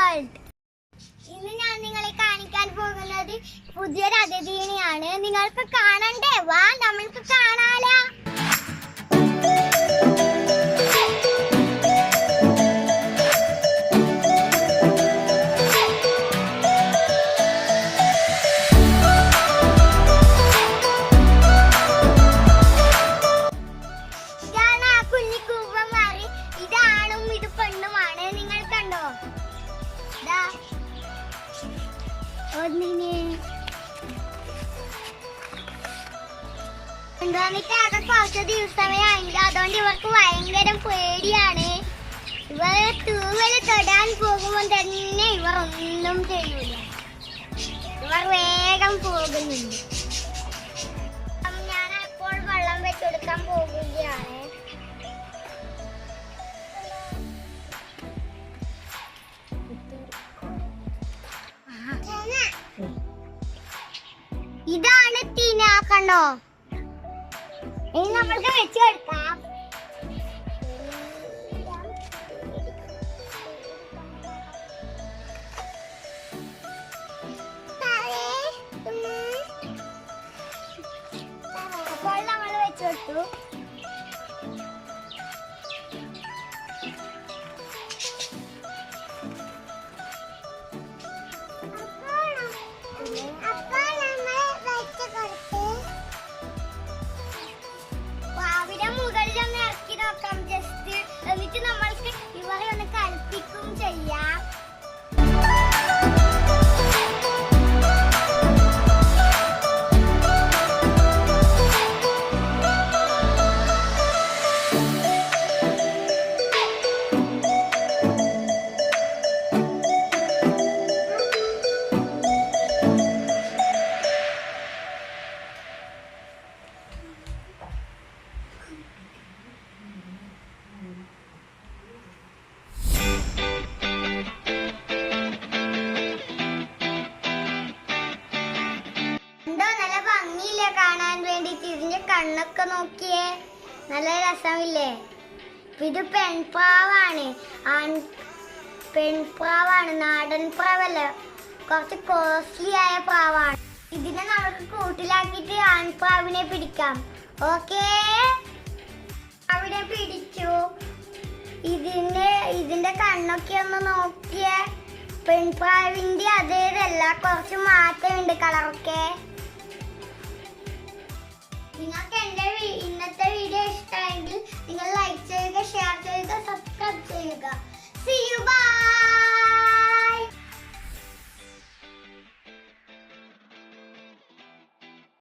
World. ഇന്ന് ഞാൻ നിങ്ങളെ കാണിക്കാൻ പോകുന്നത് പുതിയൊരു അതിഥിയെയാണ്. നിങ്ങൾക്ക് കാണണ്ടേ? വാ, നമ്മൾക്ക് കാണാലോ. കൊണ്ടുവന്നിട്ട് കുറച്ച് ദിവസമേ ആയില്ല, അതുകൊണ്ട് ഇവർക്ക് ഭയങ്കര പേടിയാണ്. ഇവർ തൂവല് തൊടാൻ പോകുമ്പോൾ തന്നെ ഇവർ ഒന്നും ചെയ്യൂല, ഇവർ വേഗം പോകുന്നുണ്ട്. ഞാൻ അപ്പോൾ വെള്ളം വെച്ചെടുക്കാൻ പോകുകയാണ്. ഇതാണ് തീന, കണ്ടോ? ഇനി നമ്മൾക്ക് വെച്ച് കൊടുക്കാം. അപ്പോൾ നമ്മൾ വെച്ച് കൊടുത്തു. എന്നിട്ട് നമ്മൾക്ക് ഇവരെ ഒന്ന് കളിപ്പിക്കും ചെയ്യാം. കാണാൻ വേണ്ടിട്ട് ഇതിന്റെ കണ്ണൊക്കെ നോക്കിയേ, നല്ല രസമില്ലേ? ഇത് പെൺപ്രാവാണ്, പെൺപ്രാവാണ്, നാടൻ പ്രാവല്ല, കുറച്ച് കോസ്റ്റ്ലി ആയ പ്രാവാണ്. ഇതിനെ നമുക്ക് കൂട്ടിലാക്കിയിട്ട് ആൺപ്രാവിനെ പിടിക്കാം. ഓക്കേ, അവിടെ പിടിച്ചു. ഇതിന്റെ കണ്ണൊക്കെ ഒന്ന് നോക്കിയേ, പെൺപ്രാവിന്റെ അതേതല്ല, കുറച്ച് മാറ്റമുണ്ട് കളറൊക്കെ. നിങ്ങൾക്ക് എൻ്റെ ഇന്നത്തെ വീഡിയോ ഇഷ്ടമായെങ്കിൽ നിങ്ങൾ ലൈക്ക് ചെയ്യുക, ഷെയർ ചെയ്യുക,